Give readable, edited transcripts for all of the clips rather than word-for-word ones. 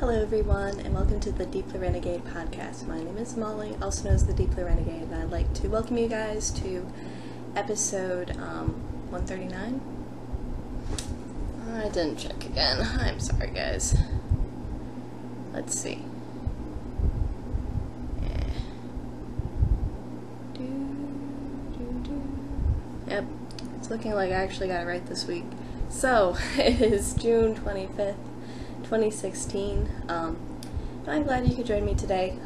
Hello everyone, and welcome to the Deepbluerenegade podcast. My name is Molly, also known as the Deepbluerenegade, and I'd like to welcome you guys to episode 139. I didn't check again. I'm sorry, guys. Let's see. Yep, it's looking like I actually got it right this week. So, it is June 25th. 2016. I'm glad you could join me today.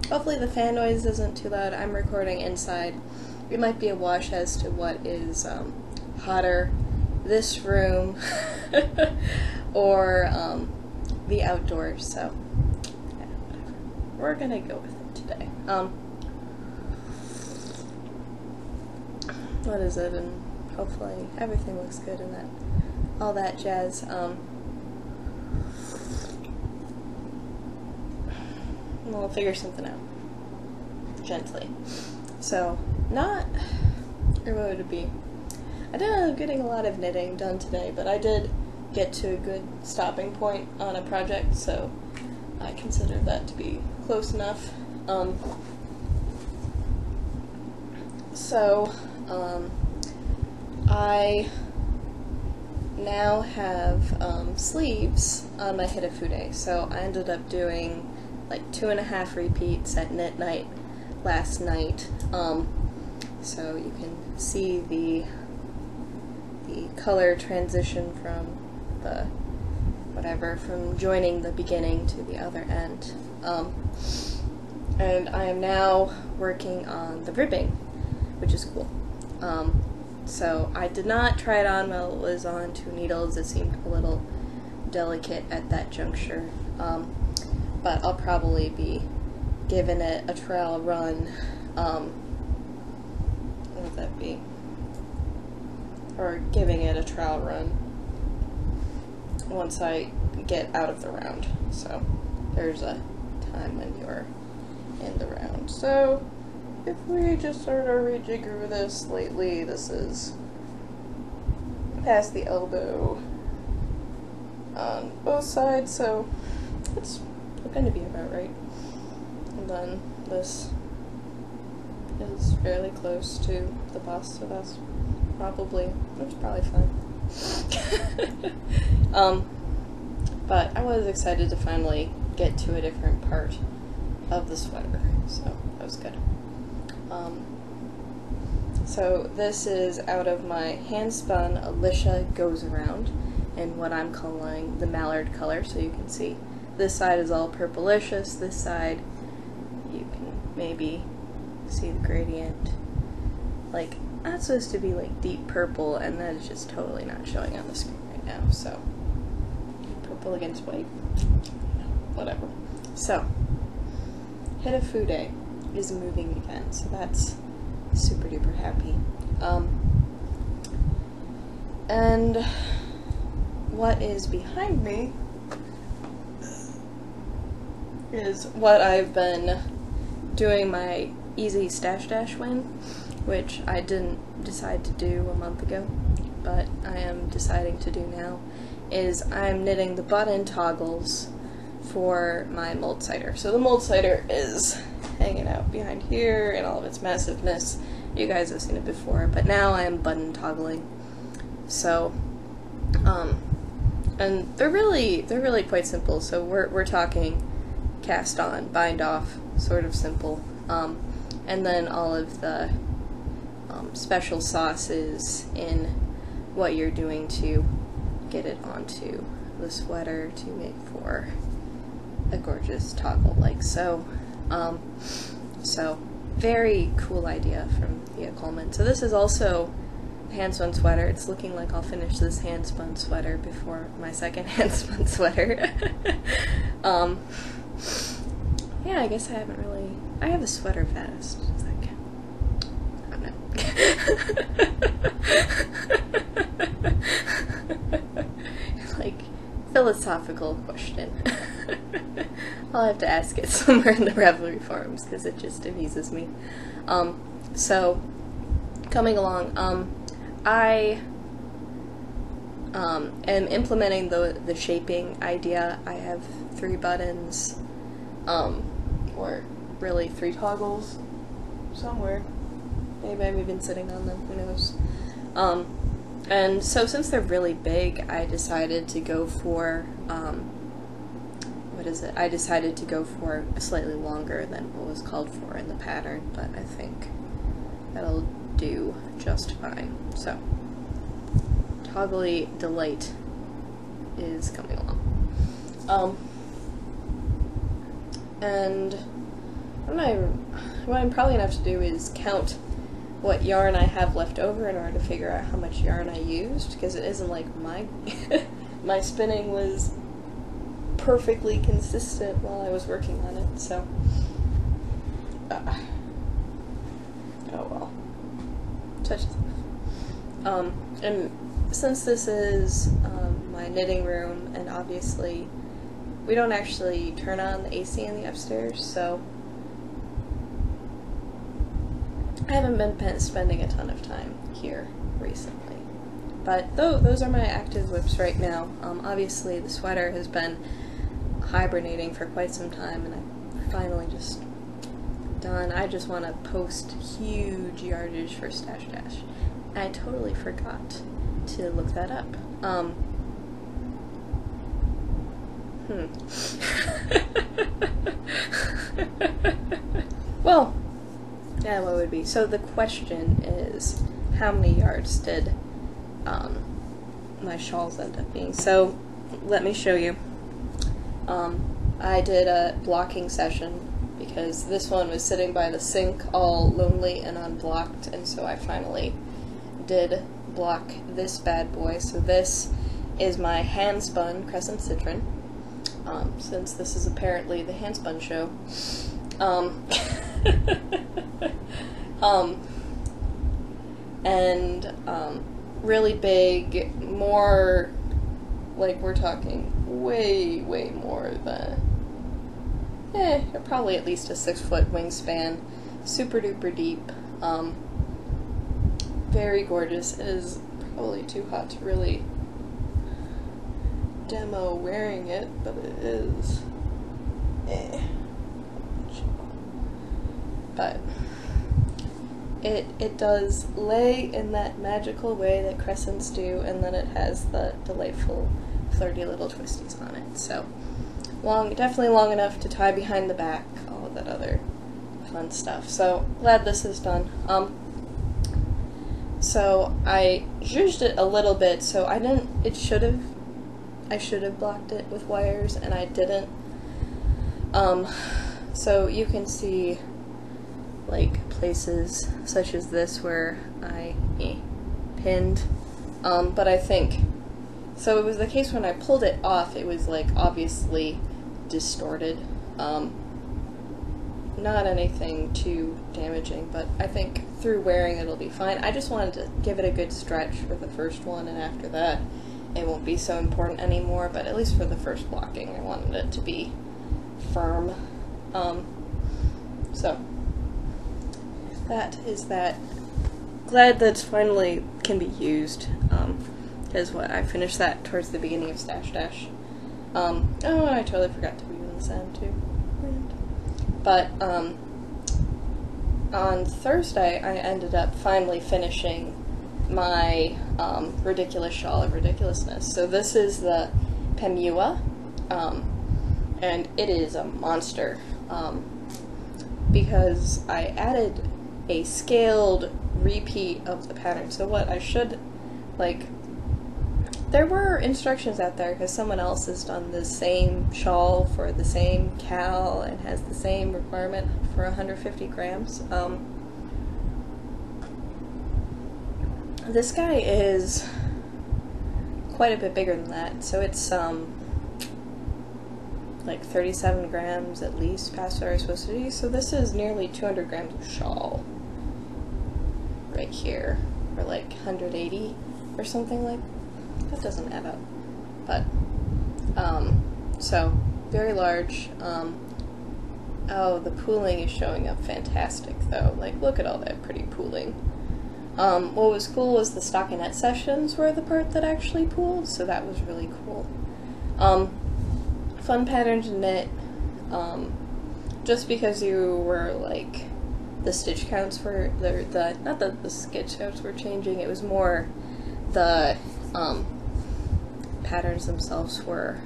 Hopefully the fan noise isn't too loud. I'm recording inside. It might be a wash as to what is hotter, this room or the outdoors, so yeah, whatever. We're gonna go with it today. What is it? And hopefully everything looks good and that all that jazz. We'll figure something out. Gently. So, what would it be? I didn't end up getting a lot of knitting done today, but I did get to a good stopping point on a project, so I consider that to be close enough. I now have sleeves on my Handspun, so I ended up doing like 2.5 repeats at knit night last night, so you can see the color transition from from joining the beginning to the other end, and I am now working on the ribbing, which is cool. So I did not try it on while it was on 2 needles. It seemed a little delicate at that juncture. But I'll probably be giving it a trial run, what would that be? Or giving it a trial run once I get out of the round. So there's a time when you're in the round. So if we just sort of rejigger this slightly, this is past the elbow on both sides, so it's going to be about right. And then this is fairly close to the bust, so that's probably fine. But I was excited to finally get to a different part of the sweater, so that was good. So this is out of my Handspun Alicia Goes Around in what I'm calling the mallard color, so you can see this side is all purplicious, this side you can maybe see the gradient. Like, that's supposed to be like deep purple, and that is just totally not showing on the screen right now, so purple against white, whatever. So, Handspun is moving again, so that's super duper happy. And what is behind me is what I've been doing my easy stash dash win, which I didn't decide to do a month ago, but I am deciding to do now, is I'm knitting the button toggles for my mold cider. So the mold cider is hanging out behind here in all of its massiveness. You guys have seen it before, but now I am button toggling. So, and they're really quite simple. So we're talking cast on, bind off, sort of simple, and then all of the special sauces in what you're doing to get it onto the sweater to make for a gorgeous toggle like so. So very cool idea from Thea Coleman. So this is also a handspun sweater. It's looking like I'll finish this handspun sweater before my second handspun sweater. Yeah, I guess I have a sweater vest. Does that count? I don't know. Like, philosophical question. I'll have to ask it somewhere in the Ravelry forums, because it just amuses me. So, coming along, I am implementing the shaping idea. I have 3 buttons, or really 3 toggles somewhere. Maybe I'm even sitting on them, who knows. And so since they're really big, I decided to go for, I decided to go for slightly longer than what was called for in the pattern, but I think that'll do just fine. So, Toggly Delight is coming along. And what I'm probably gonna have to do is count what yarn I have left over in order to figure out how much yarn I used, because it isn't like my spinning was perfectly consistent while I was working on it, so oh well, such as life. And since this is my knitting room, and obviously we don't actually turn on the AC in the upstairs, so I haven't been spending a ton of time here recently. But those are my active whips right now. Obviously the sweater has been hibernating for quite some time, and I'm finally just done. I just want to post huge yardage for Stash Dash. I totally forgot to look that up. Well, yeah, what would be? So the question is, how many yards did my shawls end up being? So let me show you. I did a blocking session because this one was sitting by the sink all lonely and unblocked, and so I finally did block this bad boy. So this is my Handspun Crescent Citron, since this is apparently the Handspun show. Really big, more, like, we're talking way more than, probably at least a 6-foot wingspan, super duper deep, very gorgeous. It is probably too hot to really demo wearing it, but it is, but it does lay in that magical way that crescents do, and then it has the delightful flirty little twisties on it. So definitely long enough to tie behind the back, all of that other fun stuff. So glad this is done. So I zhuzhed it a little bit, so I should have blocked it with wires, and I didn't. So you can see, like, places such as this where I pinned, but I think, so it was the case when I pulled it off, it was, like, obviously distorted. Not anything too damaging, but I think through wearing it'll be fine. I just wanted to give it a good stretch for the first one, and after that it won't be so important anymore, but at least for the first blocking I wanted it to be firm. So that is that. Glad that finally can be used, because I finished that towards the beginning of Stash Dash. Oh, and I totally forgot to redo the sound too. But on Thursday I ended up finally finishing my ridiculous shawl of ridiculousness. So this is the Pemua, and it is a monster, because I added a scaled repeat of the pattern. So what I should, like, there were instructions out there because someone else has done the same shawl for the same cal and has the same requirement for 150 grams. This guy is quite a bit bigger than that, so it's like 37 grams at least past what I was supposed to do. So this is nearly 200 grams of shawl right here, or like 180 or something like that. That doesn't add up, but so very large. Oh, the pooling is showing up fantastic though. Like, look at all that pretty pooling. What was cool was the stockinette sessions were the part that actually pulled, so that was really cool. Fun pattern to knit, just because you were like, the stitch counts were, not that the stitch counts were changing, it was more the patterns themselves were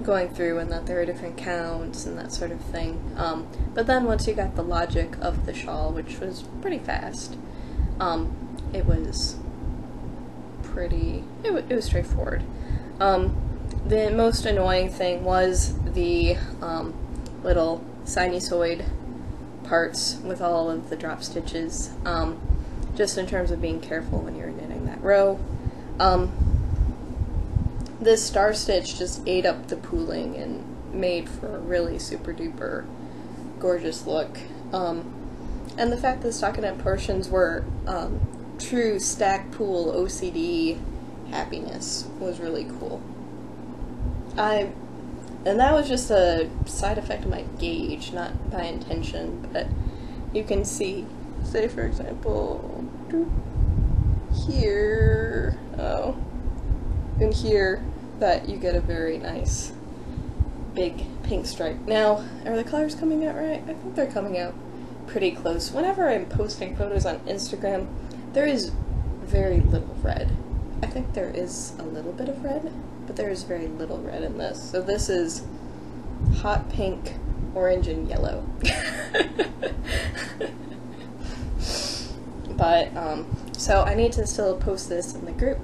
going through, and that there were different counts and that sort of thing. But then once you got the logic of the shawl, which was pretty fast, it was straightforward. The most annoying thing was the little sinusoid parts with all of the drop stitches, just in terms of being careful when you're knitting that row. This star stitch just ate up the pooling and made for a really super duper gorgeous look. And the fact that the stockinette portions were true stack pool OCD happiness was really cool. And that was just a side effect of my gauge, not by intention, but you can see, say for example, here, in here, that you get a very nice big pink stripe. Now, are the colors coming out right? I think they're coming out pretty close. Whenever I'm posting photos on Instagram, there is very little red. I think there is a little bit of red, but there is very little red in this. So this is hot pink, orange, and yellow. But, so I need to still post this in the group.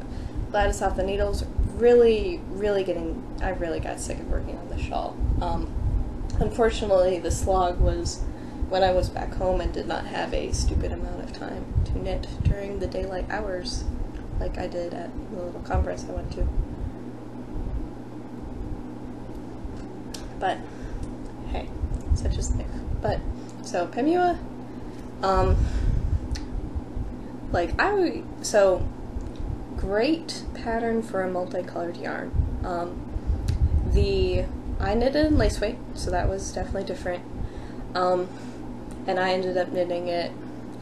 Gladys Off the Needles, I really got sick of working on the shawl. Unfortunately, the slog was when I was back home and did not have a stupid amount of time to knit during the daylight hours, like I did at the little conference I went to. But, hey, such is life. But, so, Pemua, great pattern for a multicolored yarn. I knitted in lace weight, so that was definitely different. And I ended up knitting it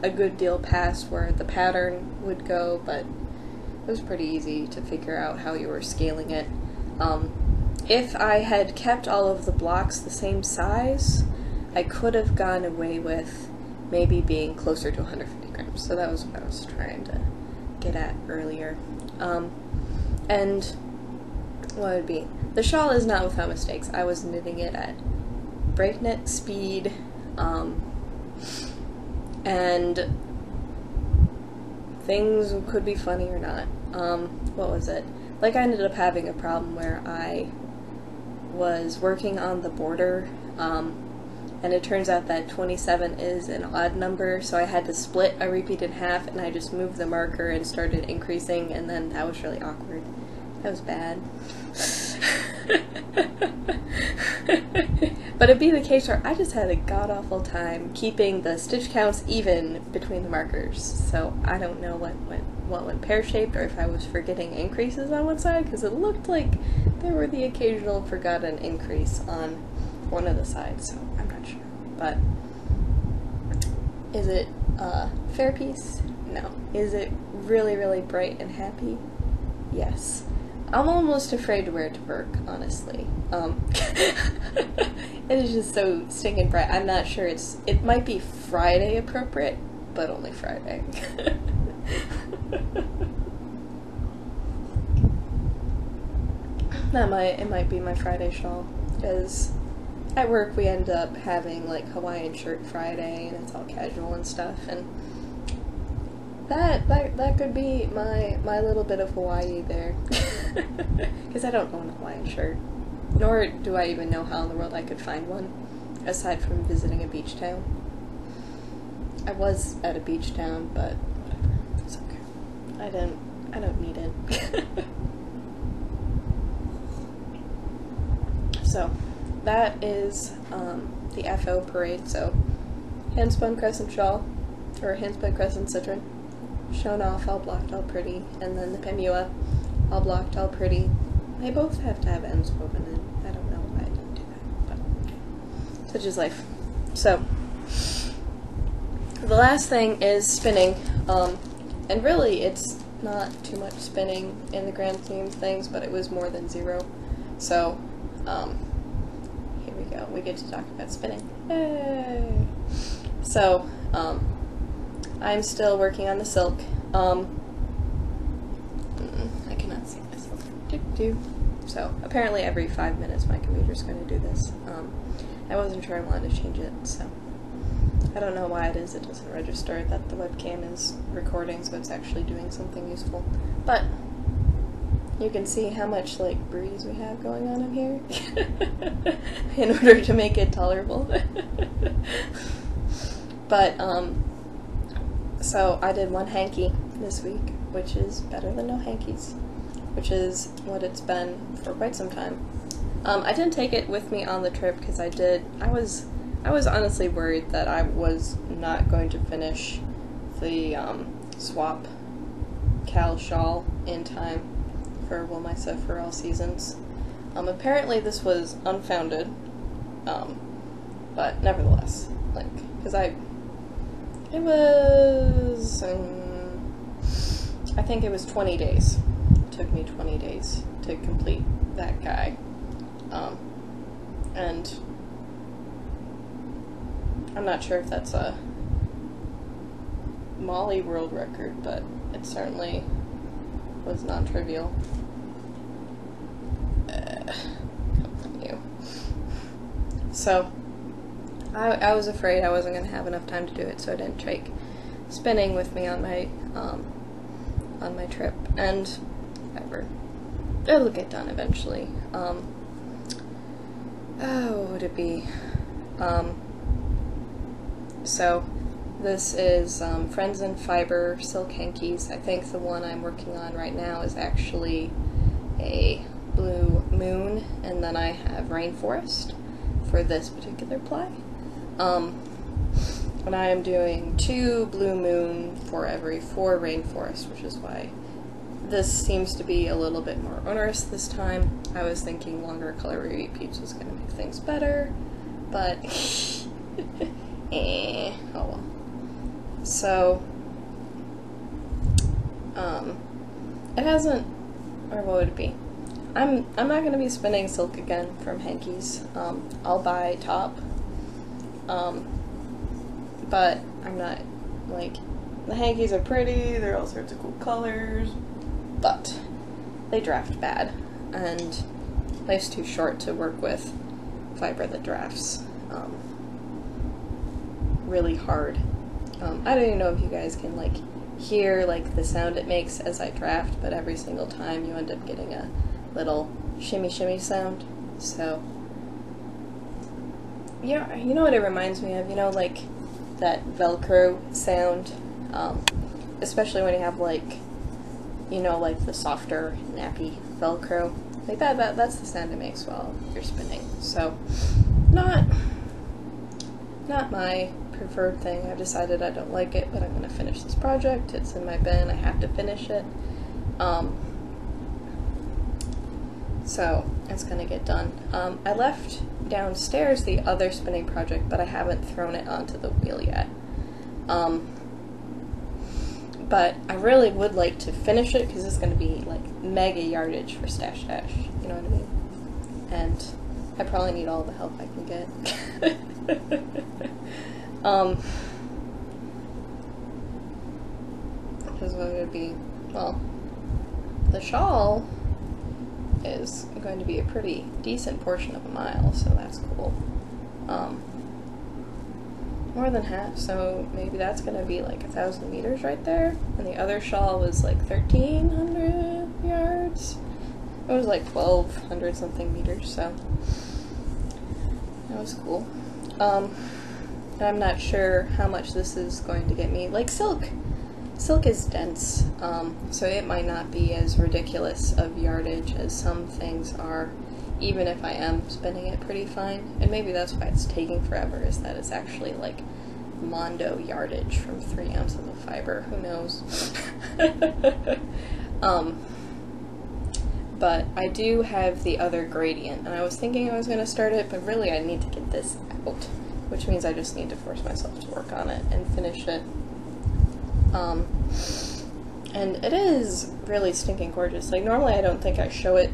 a good deal past where the pattern would go, but it was pretty easy to figure out how you were scaling it. If I had kept all of the blocks the same size, I could have gone away with maybe being closer to 150 grams. So that was what I was trying to get at earlier. And what would be? The shawl is not without mistakes. I was knitting it at breakneck speed, and things could be funny or not. What was it? Like, I ended up having a problem where I was working on the border, and it turns out that 27 is an odd number, so I had to split a repeat in half, and I just moved the marker and started increasing, and then that was really awkward. That was bad. But it'd be the case where I just had a god-awful time keeping the stitch counts even between the markers, so I don't know what went pear-shaped, or if I was forgetting increases on one side, because it looked like there were the occasional forgotten increase on one of the sides, so I'm not sure. But is it a fair piece? No. Is it really, really bright and happy? Yes. I'm almost afraid to wear it to work, honestly. It is just so stinking bright. I'm not sure it might be Friday appropriate, but only Friday. It might be my Friday shawl, because at work we end up having like Hawaiian shirt Friday, and it's all casual and stuff, and that could be my little bit of Hawaii there. Because I don't own a Hawaiian shirt, nor do I even know how in the world I could find one, aside from visiting a beach town. I was at a beach town, but whatever, it's okay. I don't need it. So, that is the FO parade. So, handspun crescent shawl, or handspun crescent citron, shown off, all blocked, all pretty, and then the Pemua, all blocked, all pretty. They both have to have ends woven in. I don't know why I didn't do that, but such is life. So, the last thing is spinning, and really it's not too much spinning in the grand scheme of things, but it was more than 0. So, here we go. We get to talk about spinning. Yay! So, I'm still working on the silk. I cannot see myself. So, apparently every 5 minutes my computer's going to do this. I wasn't sure I wanted to change it, so I don't know why it is. It doesn't register that the webcam is recording, so it's actually doing something useful. But you can see how much like breeze we have going on in here in order to make it tolerable. But so I did 1 hanky this week, which is better than no hankies, which is what it's been for quite some time. I didn't take it with me on the trip because I was honestly worried that I was not going to finish the swap Cal shawl in time for Wilmisa for all seasons. Apparently this was unfounded, but nevertheless, like, because it was, I think it was 20 days. It took me 20 days to complete that guy. And I'm not sure if that's a Molly world record, but it certainly was non-trivial. Come from you. So, I was afraid I wasn't going to have enough time to do it, so I didn't take spinning with me on my trip, and whatever. It'll get done eventually. What would it be? So this is Friends in Fiber silk hankies. I think the one I'm working on right now is actually a Blue Moon, and then I have Rainforest for this particular ply. And I am doing 2 Blue Moon for every 4 Rainforest, which is why this seems to be a little bit more onerous this time. I was thinking longer color repeats was going to make things better, but oh well. So, it hasn't, or what would it be? I'm not going to be spinning silk again from hankies. I'll buy top, but I'm not, like, the hankies are pretty, they're all sorts of cool colors, but they draft bad, and life's too short to work with fiber that drafts really hard. I don't even know if you guys can like hear like the sound it makes as I draft, but every single time you end up getting a little shimmy shimmy sound. So yeah, you know what it reminds me of? You know, like that Velcro sound, especially when you have like, you know, like the softer nappy Velcro, like that's the sound it makes while you're spinning. So not my preferred thing. I've decided I don't like it, but I'm going to finish this project. It's in my bin. I have to finish it. So it's going to get done. I left downstairs the other spinning project, but I haven't thrown it onto the wheel yet. But I really would like to finish it because it's going to be like mega yardage for Stash Dash, you know what I mean? And I probably need all the help I can get. Because what would it be? Well, the shawl is going to be a pretty decent portion of a mile, so that's cool. More than half, so maybe that's going to be like 1,000 meters right there. And the other shawl was like 1,300 yards. It was like 1,200 something meters, so that was cool. And I'm not sure how much this is going to get me. Like silk is dense, so it might not be as ridiculous of yardage as some things are, even if I am spinning it pretty fine. And maybe that's why it's taking forever, is that it's actually like Mondo yardage from 3 ounces of fiber. Who knows? But I do have the other gradient, and I was thinking I was going to start it, but really I need to get this out which means I just need to force myself to work on it and finish it. And it is really stinking gorgeous. Like, normally I don't think I show it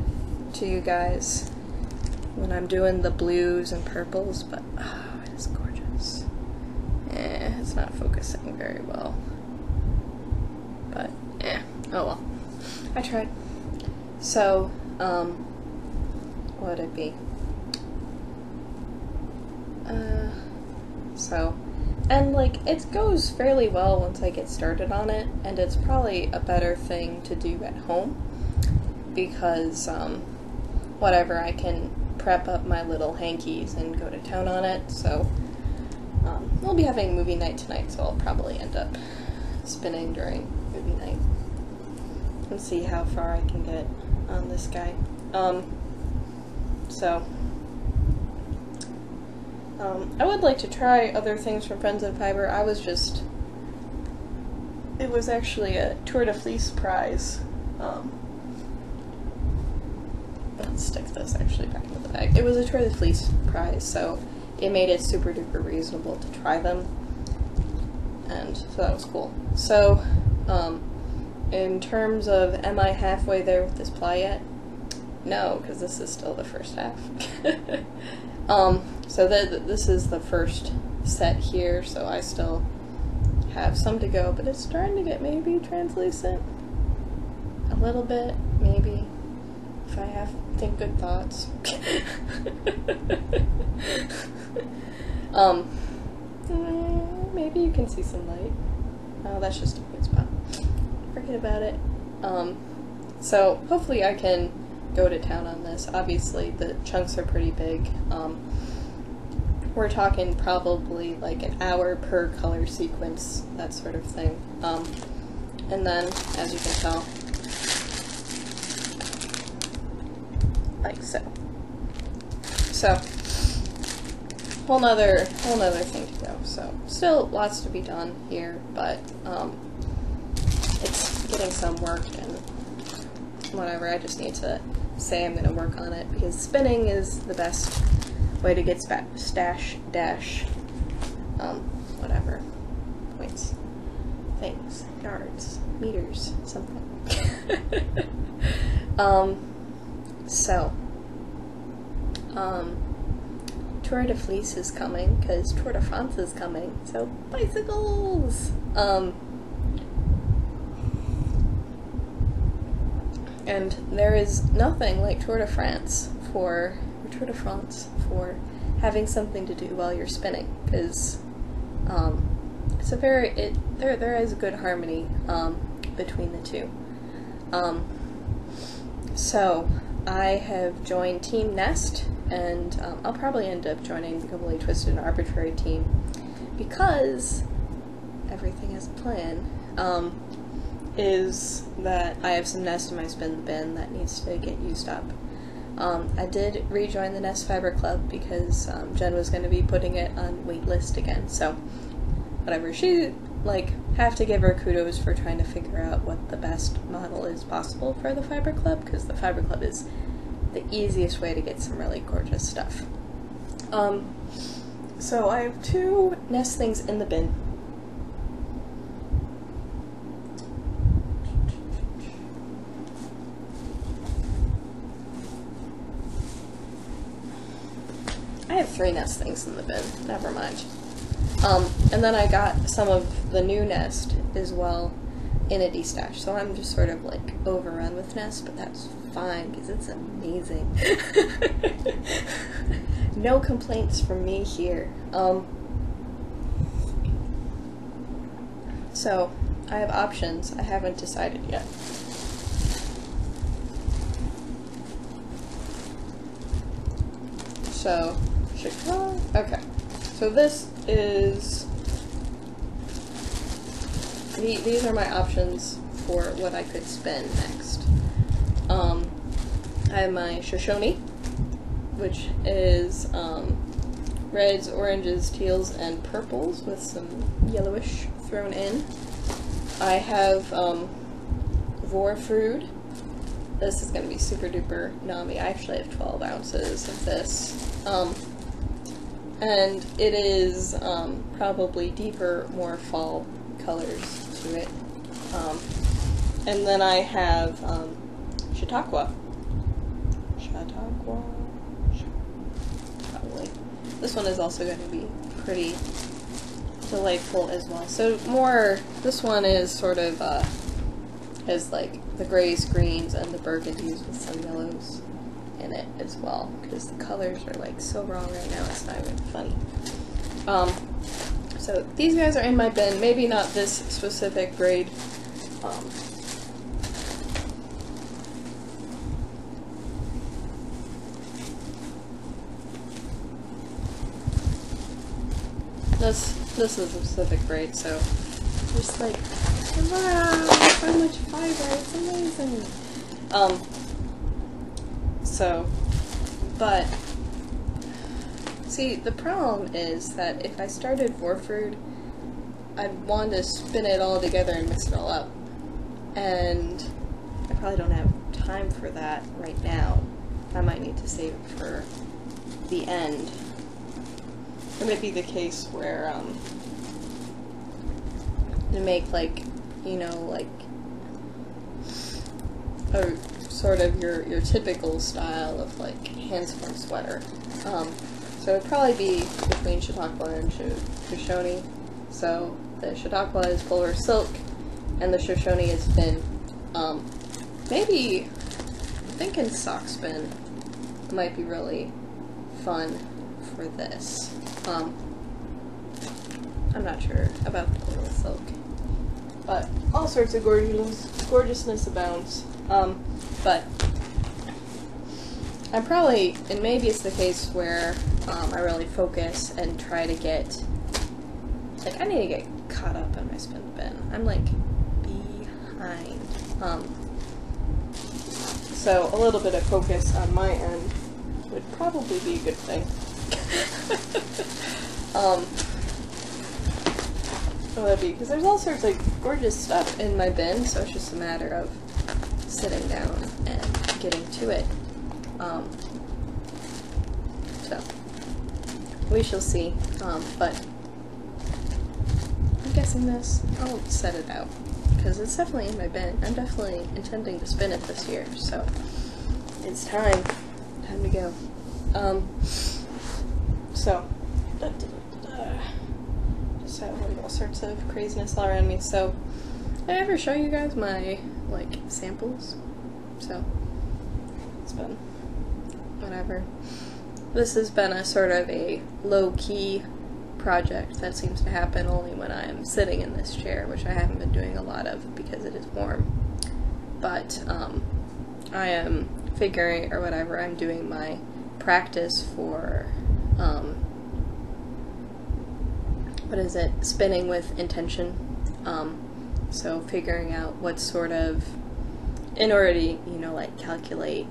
to you guys when I'm doing the blues and purples, but oh, it is gorgeous. It's not focusing very well. But, oh well. I tried. So, what would it be? And like, it goes fairly well once I get started on it, and it's probably a better thing to do at home, because, whatever, I can prep up my little hankies and go to town on it, so, we'll be having movie night tonight, so I'll probably end up spinning during movie night, and see how far I can get on this guy. I would like to try other things from Friends of Fiber. It was actually a Tour de Fleece prize. Let's stick this actually back into the bag. It was a Tour de Fleece prize, so it made it super duper reasonable to try them, and so that was cool. So, in terms of, am I halfway there with this ply yet? No, because this is still the first half. So this is the first set here, so I still have some to go, but it's starting to get maybe translucent. A little bit, maybe, if I think good thoughts. Maybe you can see some light. Oh, that's just a good spot. Forget about it. So hopefully I can go to town on this. Obviously the chunks are pretty big. We're talking probably like an hour per color sequence, that sort of thing. And then, as you can tell, like so. So, whole nother thing to go. So, still lots to be done here, but it's getting some work and whatever. I just need to say I'm going to work on it, because spinning is the best way to get whatever, points, things, yards, meters, something. Tour de Fleece is coming, because Tour de France is coming, so bicycles! And there is nothing like Tour de France for having something to do while you're spinning, because it's a there is a good harmony between the two. So I have joined Team Nest, and I'll probably end up joining the Completely Twisted and Arbitrary team, because everything has a plan. Is that I have some Nest in my spin bin that needs to get used up. I did rejoin the Nest Fiber Club because Jen was going to be putting it on waitlist again, so whatever. She, have to give her kudos for trying to figure out what the best model is possible for the Fiber Club, because the Fiber Club is the easiest way to get some really gorgeous stuff. So I have 2 Nest things in the bin. I have 3 Nest things in the bin, never mind. And then I got some of the new Nest as well in a destash, so I'm just sort of overrun with Nest, but that's fine because it's amazing. No complaints from me here. So I have options. I haven't decided yet. So, okay. So this is, these are my options for what I could spin next. I have my Shoshone, which is reds, oranges, teals, and purples with some yellowish thrown in. I have Vorfrude. This is going to be super duper nummy. I actually have 12 ounces of this. And it is probably deeper, more fall colors to it. And then I have Chautauqua. Probably. This one is also going to be pretty delightful as well. So more, this one is sort of, has like the grays, greens, and the burgundies with some yellows in it as well, because the colors are like so wrong right now, it's not even funny. So these guys are in my bin, maybe not this specific grade. This is a specific grade, so just like, wow, so much fiber, it's amazing. So, but, see, the problem is that if I started Vorford, I'd want to spin it all together and mix it all up. And I probably don't have time for that right now. I might need to save it for the end. It might be the case where, to make, like, you know, like, a sort of your typical style of, like, handspun sweater. So it'd probably be between Chautauqua and Shoshone. So the Chautauqua is fuller silk, and the Shoshone is thin. Maybe, I'm thinking sock spin might be really fun for this. I'm not sure about the fuller silk, but all sorts of gorgeousness abounds. But I'm probably, and maybe it's the case where I really focus and try to get, like, I need to get caught up in my spin bin. I'm like behind. So a little bit of focus on my end would probably be a good thing. Because there's all sorts of gorgeous stuff in my bin, so it's just a matter of sitting down and getting to it. So we shall see. But I'm guessing this, I'll set it out, because it's definitely in my bin. I'm definitely intending to spin it this year, so it's time to go. So just have like all sorts of craziness all around me. So did I ever show you guys my like samples? So it's been whatever. This has been a sort of a low-key project that seems to happen only when I am sitting in this chair, which I haven't been doing a lot of because it is warm. But I am figuring, or whatever, I'm doing my practice for what is it? Spinning with intention. So figuring out what sort of, in order to, you know, like calculate,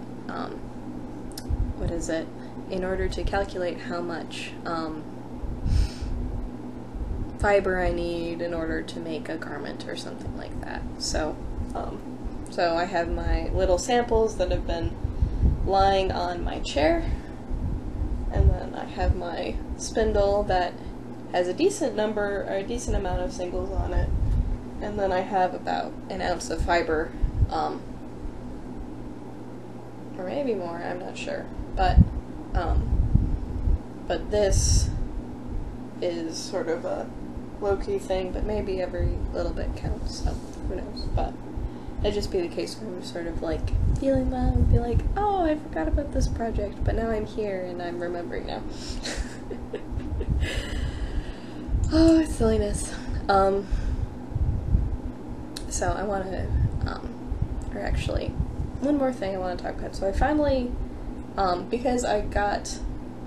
what is it? In order to calculate how much fiber I need in order to make a garment or something like that. So, so I have my little samples that have been lying on my chair, and then I have my spindle that has a decent number, or a decent amount of singles on it, and then I have about an ounce of fiber, or maybe more, I'm not sure, but this is sort of a low-key thing, but maybe every little bit counts, so who knows, but it'd just be the case where I'm sort of like feeling well and be like, oh, I forgot about this project, but now I'm here and I'm remembering now. Oh, silliness. So I want to, or actually, one more thing I want to talk about. So I finally, because I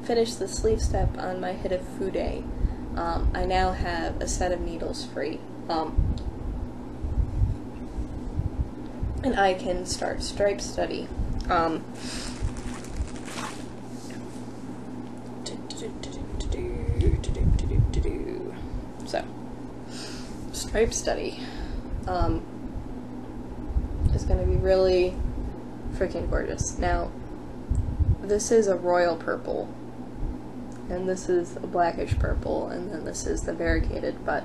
finished the sleeve step on my Hitafude, I now have a set of needles free. And I can start stripe study. So, stripe study is going to be really freaking gorgeous. Now, this is a royal purple, and this is a blackish purple, and then this is the variegated, but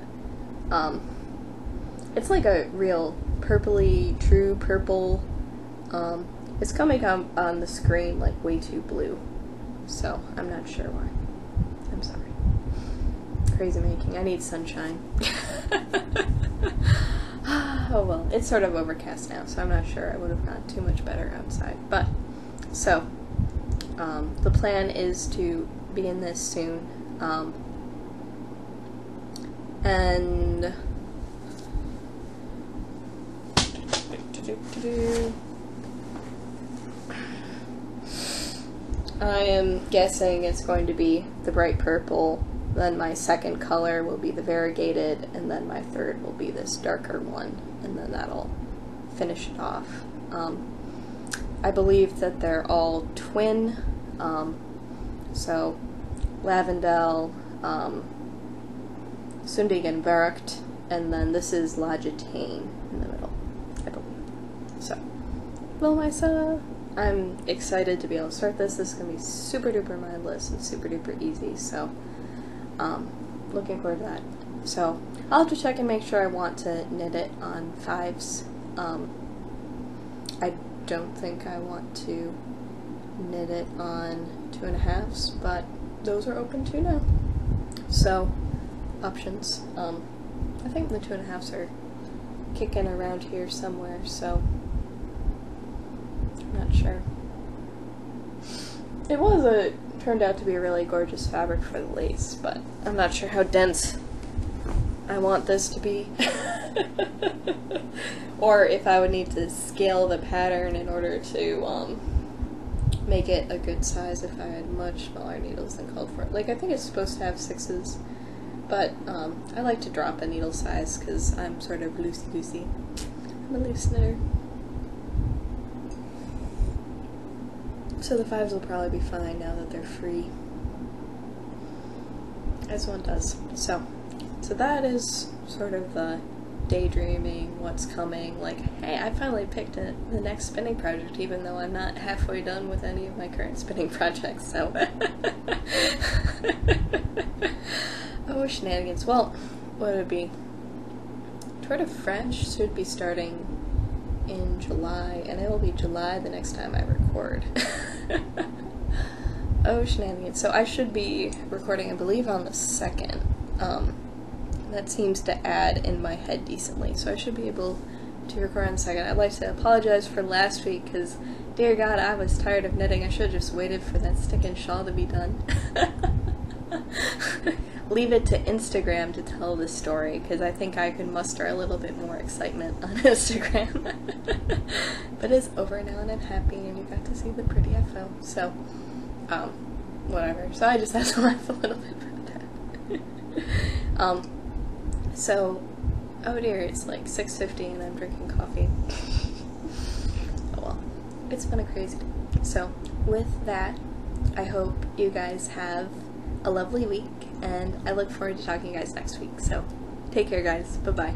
it's like a real purpley, true purple. It's coming up on the screen like way too blue, so I'm not sure why. I'm sorry. Crazy making. I need sunshine. Oh well, it's sort of overcast now, so I'm not sure I would have gotten too much better outside. But, so, the plan is to begin this soon, and I am guessing it's going to be the bright purple, then my second color will be the variegated, and then my third will be this darker one, and then that'll finish it off. I believe that they're all twin, so Lavendel, Sundig and Verkt, and then this is Lagitane in the middle, I believe. So, well, myself, I'm excited to be able to start this. This is going to be super duper mindless and super duper easy, so looking forward to that. So I'll have to check and make sure I want to knit it on 5s. I don't think I want to knit it on 2.5s, but those are open too now. So options. I think the 2.5s are kicking around here somewhere, so I'm not sure. It turned out to be a really gorgeous fabric for the lace, but I'm not sure how dense I want this to be. Or if I would need to scale the pattern in order to make it a good size if I had much smaller needles than called for. Like, I think it's supposed to have 6s, but I like to drop a needle size because I'm sort of loosey-goosey. I'm a loose knitter. So the 5s will probably be fine now that they're free, as one does. So that is sort of the daydreaming, what's coming, like, hey, I finally picked the next spinning project, even though I'm not halfway done with any of my current spinning projects, so. Oh, shenanigans. Well, what would it be? Tour de French should be starting in July, and it will be July the next time I record. Oh, shenanigans. So I should be recording, I believe, on the 2nd. That seems to add in my head decently, so I should be able to record on the 2nd. I'd like to apologize for last week, because, dear God, I was tired of knitting. I should have just waited for that stick and shawl to be done. Leave it to Instagram to tell the story, because I think I can muster a little bit more excitement on Instagram. But it's over now, and I'm happy, and you got to see the pretty FO, so, whatever. So I just have to laugh a little bit about that. So, oh dear, it's like 6:50 and I'm drinking coffee. Oh well, it's been a crazy day. So, with that, I hope you guys have a lovely week, and I look forward to talking to you guys next week. So, take care, guys. Bye-bye.